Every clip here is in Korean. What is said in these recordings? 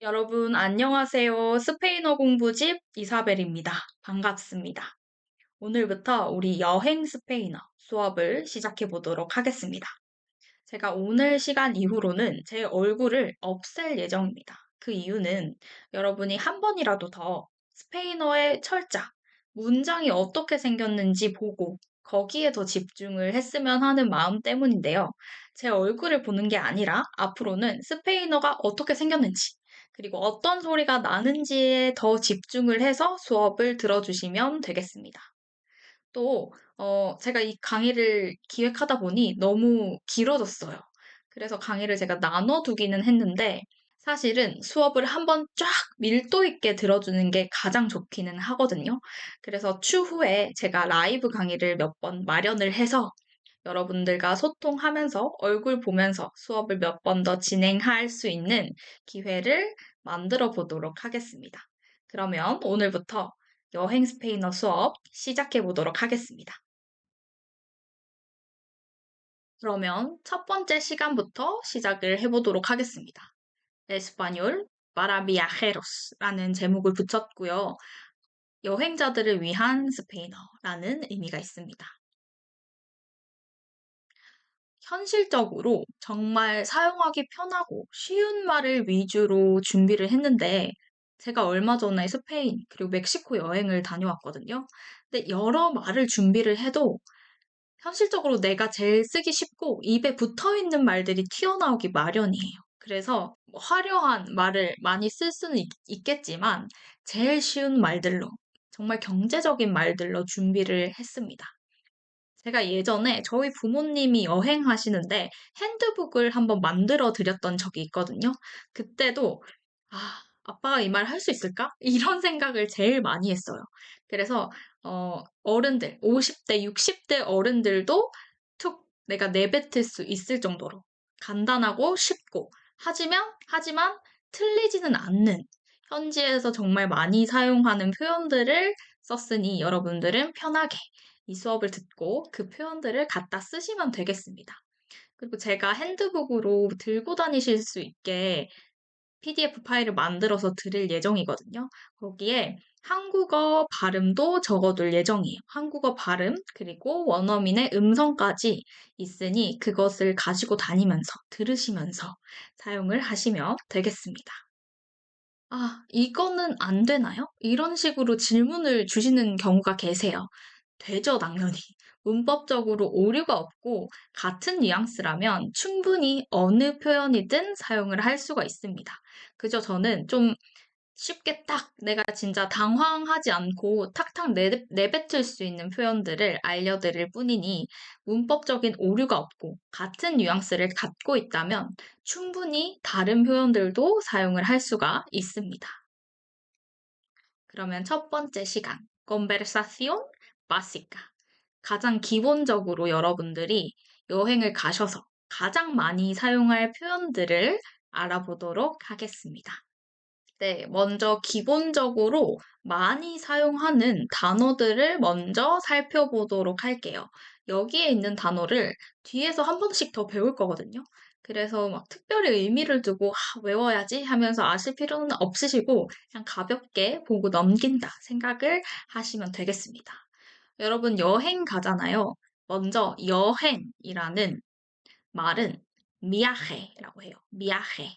여러분, 안녕하세요. 스페인어 공부집 이사벨입니다. 반갑습니다. 오늘부터 우리 여행 스페인어 수업을 시작해 보도록 하겠습니다. 제가 오늘 시간 이후로는 제 얼굴을 없앨 예정입니다. 그 이유는 여러분이 한 번이라도 더 스페인어의 철자, 문장이 어떻게 생겼는지 보고 거기에 더 집중을 했으면 하는 마음 때문인데요. 제 얼굴을 보는 게 아니라 앞으로는 스페인어가 어떻게 생겼는지, 그리고 어떤 소리가 나는지에 더 집중을 해서 수업을 들어주시면 되겠습니다. 또 제가 이 강의를 기획하다 보니 너무 길어졌어요. 그래서 강의를 제가 나눠두기는 했는데 사실은 수업을 한번 쫙 밀도 있게 들어주는 게 가장 좋기는 하거든요. 그래서 추후에 제가 라이브 강의를 몇 번 마련을 해서 여러분들과 소통하면서 얼굴 보면서 수업을 몇 번 더 진행할 수 있는 기회를 만들어 보도록 하겠습니다. 그러면 오늘부터 여행 스페인어 수업 시작해 보도록 하겠습니다. 그러면 첫 번째 시간부터 시작을 해보도록 하겠습니다. Español para viajeros라는 제목을 붙였고요. 여행자들을 위한 스페인어라는 의미가 있습니다. 현실적으로 정말 사용하기 편하고 쉬운 말을 위주로 준비를 했는데 제가 얼마 전에 스페인 그리고 멕시코 여행을 다녀왔거든요. 근데 여러 말을 준비를 해도 현실적으로 내가 제일 쓰기 쉽고 입에 붙어 있는 말들이 튀어나오기 마련이에요. 그래서 뭐 화려한 말을 많이 쓸 수는 있겠지만 제일 쉬운 말들로 정말 경제적인 말들로 준비를 했습니다. 제가 예전에 저희 부모님이 여행하시는데 핸드북을 한번 만들어 드렸던 적이 있거든요. 그때도 아빠가 이 말 할 수 있을까? 이런 생각을 제일 많이 했어요. 그래서 어른들, 50대, 60대 어른들도 툭 내가 내뱉을 수 있을 정도로 간단하고 쉽고 하지만 틀리지는 않는 현지에서 정말 많이 사용하는 표현들을 썼으니 여러분들은 편하게 이 수업을 듣고 그 표현들을 갖다 쓰시면 되겠습니다. 그리고 제가 핸드북으로 들고 다니실 수 있게 PDF 파일을 만들어서 드릴 예정이거든요. 거기에 한국어 발음도 적어둘 예정이에요. 한국어 발음, 그리고 원어민의 음성까지 있으니 그것을 가지고 다니면서, 들으시면서 사용을 하시면 되겠습니다. 이거는 안 되나요? 이런 식으로 질문을 주시는 경우가 계세요. 되죠, 당연히. 문법적으로 오류가 없고 같은 뉘앙스라면 충분히 어느 표현이든 사용을 할 수가 있습니다. 그저 저는 좀 쉽게 딱 내가 진짜 당황하지 않고 탁탁 내뱉을 수 있는 표현들을 알려드릴 뿐이니 문법적인 오류가 없고 같은 뉘앙스를 갖고 있다면 충분히 다른 표현들도 사용을 할 수가 있습니다. 그러면 첫 번째 시간, conversación básica. 가장 기본적으로 여러분들이 여행을 가셔서 가장 많이 사용할 표현들을 알아보도록 하겠습니다. 네, 먼저 기본적으로 많이 사용하는 단어들을 먼저 살펴보도록 할게요. 여기에 있는 단어를 뒤에서 한 번씩 더 배울 거거든요. 그래서 막 특별히 의미를 두고 외워야지 하면서 아실 필요는 없으시고 그냥 가볍게 보고 넘긴다 생각을 하시면 되겠습니다. 여러분 여행 가잖아요. 먼저 여행이라는 말은 미아헤라고 해요. 미아헤.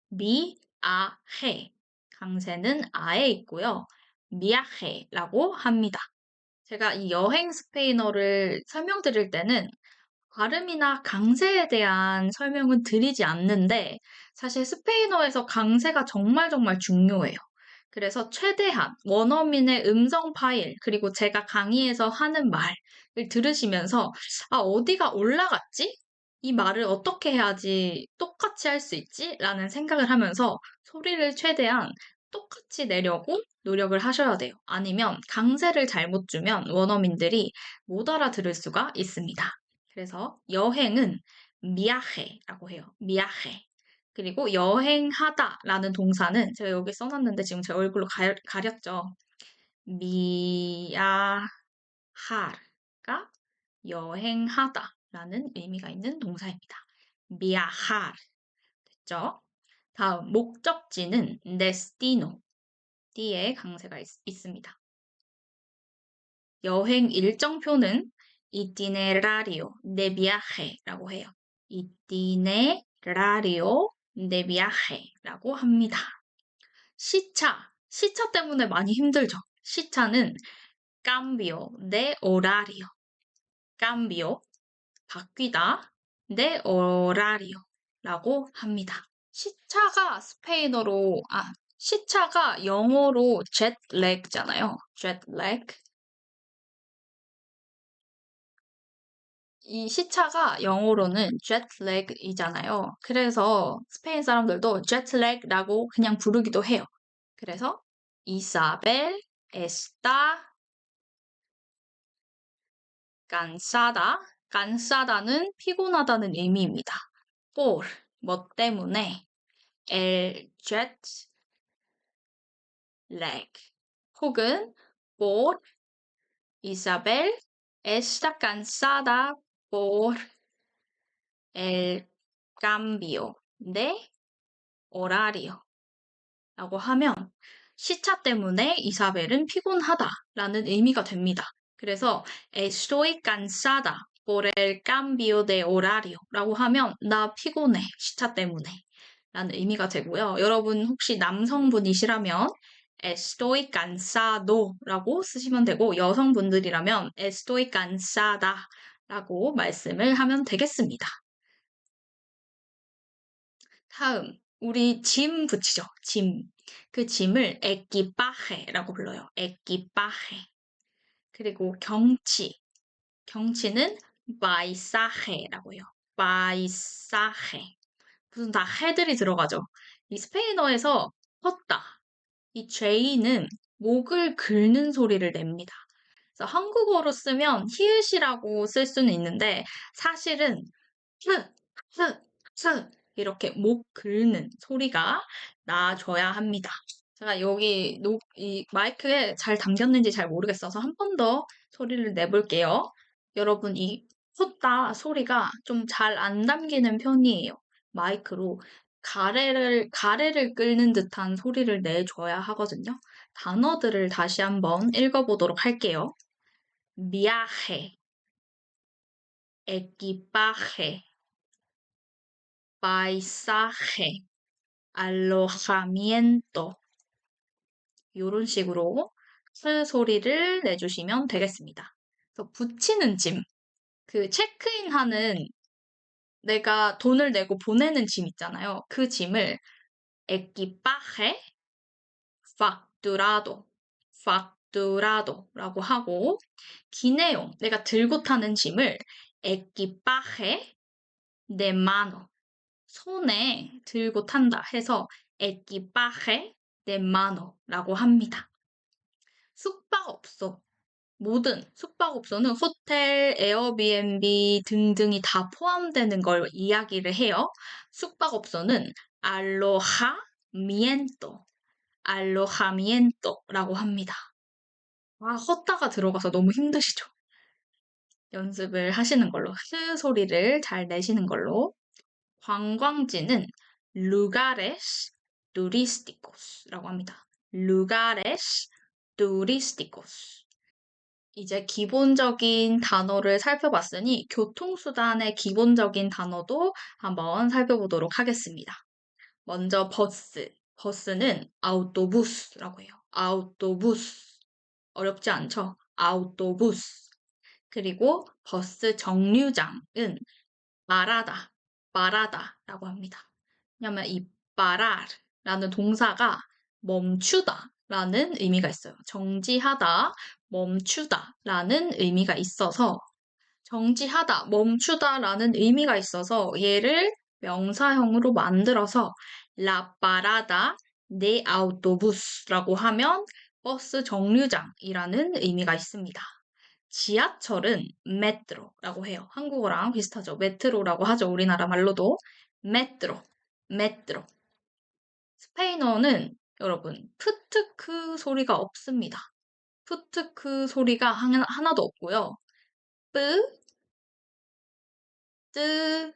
미아헤. 강세는 아에 있고요. 미아헤라고 합니다. 제가 이 여행 스페인어를 설명드릴 때는 발음이나 강세에 대한 설명은 드리지 않는데 사실 스페인어에서 강세가 정말 정말 중요해요. 그래서 최대한 원어민의 음성 파일 그리고 제가 강의에서 하는 말을 들으시면서 어디가 올라갔지? 이 말을 어떻게 해야지 똑같이 할 수 있지? 라는 생각을 하면서 소리를 최대한 똑같이 내려고 노력을 하셔야 돼요. 아니면 강세를 잘못 주면 원어민들이 못 알아들을 수가 있습니다. 그래서 여행은 미아헤라고 해요. 미아헤. 그리고 여행하다라는 동사는 제가 여기 써놨는데 지금 제 얼굴로 가렸죠. 미아하가 여행하다라는 의미가 있는 동사입니다. 미아할 됐죠? 다음, 목적지는 destino, 뒤에 강세가 있습니다. 여행 일정표는 itinerario de viaje라고 해요. itinerario de viaje라고 합니다. 시차 때문에 많이 힘들죠. 시차는 cambio de horario, cambio, 바뀌다, de horario라고 합니다. 시차가 영어로 jet lag잖아요. jet lag. 이 시차가 영어로는 jet lag이잖아요. 그래서 스페인 사람들도 jet lag라고 그냥 부르기도 해요. 그래서 Isabel está cansada. cansa다는 피곤하다는 의미입니다. por, 뭐 때문에 el jet lag 혹은 por Isabel está cansada por el cambio de horario 라고 하면 시차 때문에 이사벨은 피곤하다라는 의미가 됩니다. 그래서 estoy cansada por el cambio de horario 라고 하면 나 피곤해, 시차 때문에 라는 의미가 되고요. 여러분 혹시 남성분이시라면 estoy cansado 라고 쓰시면 되고 여성분들이라면 estoy cansada 라고 말씀을 하면 되겠습니다. 다음, 우리 짐 붙이죠. 짐. 그 짐을 equipaje라고 불러요. equipaje. 그리고 경치. 경치는 paisaje라고 해요. paisaje. 무슨 다 해들이 들어가죠. 이 스페인어에서 헛다. 이 J는 목을 긁는 소리를 냅니다. 그래서 한국어로 쓰면 히읗이라고 쓸 수는 있는데 사실은 흐, 흐, 흐 이렇게 목 긁는 소리가 나줘야 합니다. 제가 여기 이 마이크에 잘 담겼는지 잘 모르겠어서 한 번 더 소리를 내볼게요. 여러분 이 쏟다 소리가 좀 잘 안 담기는 편이에요. 마이크로 가래를 끓는 듯한 소리를 내줘야 하거든요. 단어들을 다시 한번 읽어보도록 할게요. viaje, equipaje, paisaje, alojamiento 이런 식으로 스 소리를 내주시면 되겠습니다. 그래서 붙이는 짐, 그 체크인하는 내가 돈을 내고 보내는 짐 있잖아요. 그 짐을 equipaje facturado, facturado라고 하고 기내용, 내가 들고 타는 짐을 equipaje de mano, 손에 들고 탄다 해서 equipaje de mano라고 합니다. 숙박업소, 모든 숙박업소는 호텔, 에어비앤비 등등이 다 포함되는 걸 이야기를 해요. 숙박업소는 alojamiento, alojamiento라고 합니다. 헛다가 들어가서 너무 힘드시죠? 연습을 하시는 걸로, 스 소리를 잘 내시는 걸로. 관광지는 lugares turísticos라고 합니다. lugares turísticos. 이제 기본적인 단어를 살펴봤으니 교통수단의 기본적인 단어도 한번 살펴보도록 하겠습니다. 먼저 버스. 버스는 autobus라고 해요. autobus. 어렵지 않죠? autobus. 그리고 버스 정류장은 말하다라고 합니다. 왜냐면 이 parar 라는 동사가 멈추다라는 의미가 있어요. 정지하다, 멈추다라는 의미가 있어서 정지하다, 멈추다라는 의미가 있어서 얘를 명사형으로 만들어서 la parada de autobus라고 하면 버스 정류장이라는 의미가 있습니다. 지하철은 메트로라고 해요. 한국어랑 비슷하죠. 메트로라고 하죠. 우리나라 말로도. 메트로. 스페인어는 여러분 프트크 소리가 없습니다. 프트크 소리가 하나도 없고요. 뿌, 뜨,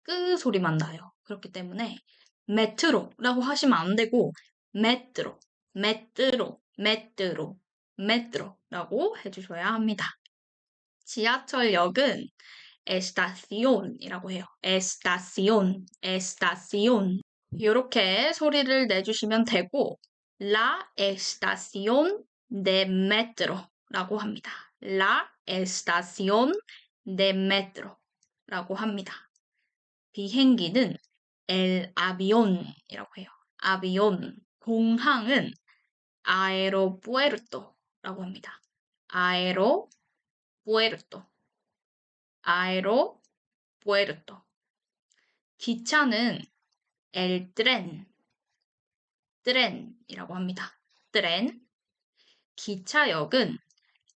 끄 소리만 나요. 그렇기 때문에 메트로라고 하시면 안 되고 메트로, 메트로, 메트로, 메트로라고 해주셔야 합니다. 지하철역은 estación이라고 해요. estación, estación. 이렇게 소리를 내주시면 되고 la estación de metro라고 합니다. la estación de metro라고 합니다. 비행기는 el avion이라고 해요. avión. 공항은 aeropuerto라고 합니다. aeropuerto, aeropuerto. 기차는 el tren, tren이라고 합니다. tren. 기차역은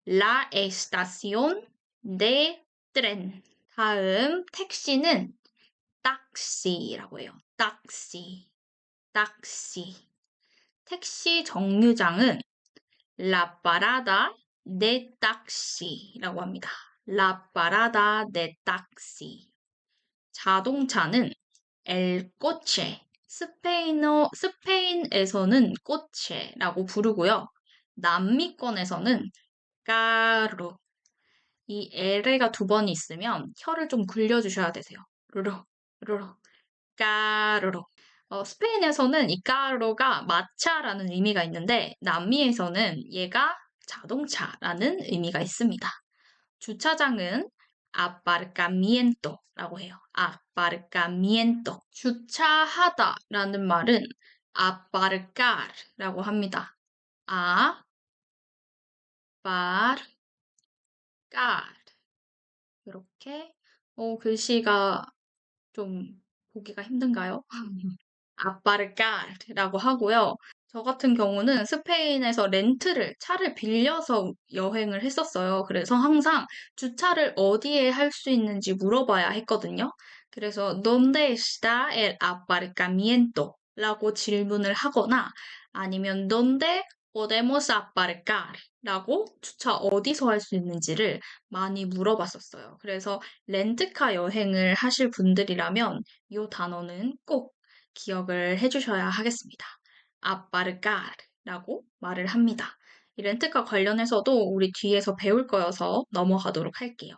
la estación de tren. 다음 택시는 taxi라고 해요. taxi, taxi. 택시 정류장은 la parada de taxi라고 합니다. la parada de taxi. 자동차는 el coche. 스페인에서는 coche라고 부르고요. 남미권에서는 carro. 이 L가 두 번 있으면 혀를 좀 굴려주셔야 되세요. 루루, 루루, 까르로. 스페인에서는 이 까르로가 마차라는 의미가 있는데 남미에서는 얘가 자동차라는 의미가 있습니다. 주차장은 aparcamiento라고 해요. aparcamiento. 주차하다라는 말은 aparcar라고 합니다. aparcar. 이렇게 글씨가 좀 보기가 힘든가요? 아빠르까라고 하고요. 저 같은 경우는 스페인에서 차를 빌려서 여행을 했었어요. 그래서 항상 주차를 어디에 할 수 있는지 물어봐야 했거든요. 그래서 ¿Dónde está el aparcamiento? 라고 질문을 하거나 아니면 ¿Dónde podemos aparcar? 라고 주차 어디서 할 수 있는지를 많이 물어봤었어요. 그래서 렌트카 여행을 하실 분들이라면 이 단어는 꼭 기억을 해주셔야 하겠습니다. aparcar라고 말을 합니다. 이 렌트카 관련해서도 우리 뒤에서 배울 거여서 넘어가도록 할게요.